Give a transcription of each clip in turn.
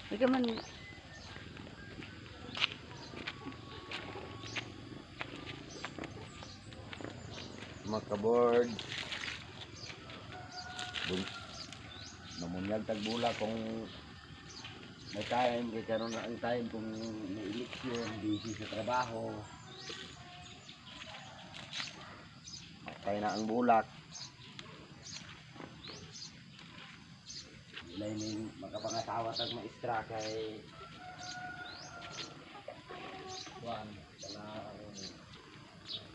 Ikaw man. Mga kaboard. Namunyag tagbula kung may time, kaya karoon na ang time kung may eleksyon, busy sa trabaho. Patay na ang bulak. Ilay ni makapangasawa tag maestra kay Juan, kala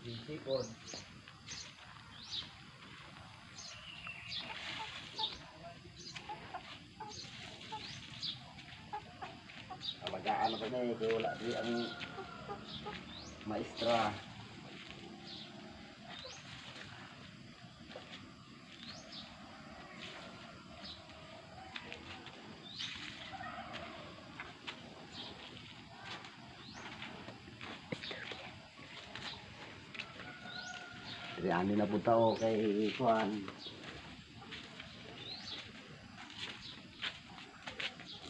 busy po. Abagaan ako na eh, kaya wala di ang maestra. Ani na punta ko kay Juan.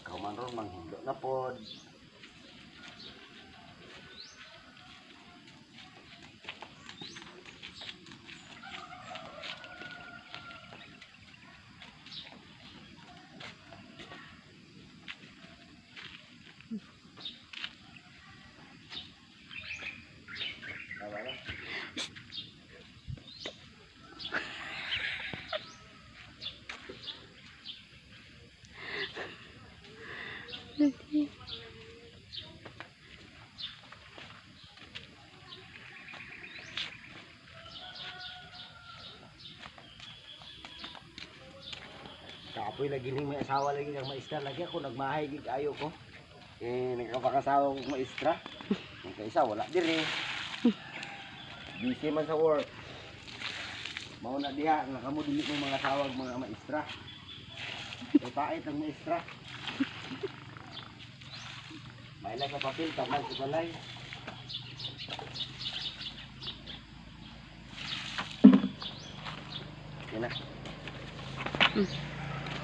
Ikaw man ron, manghindo na pod. Kapoy lagi ning may asawa lagi kang maestra lagi ako nagmahay gid ayo ko. Nagkapakasawa kong maestra. Ang kaisa wala diri. Busy man sa work. Mao na diha nakamo dili mo mga tawag mga maestra. Kay pait ang maestra. Maila sa papel taman sa balay. Yan na.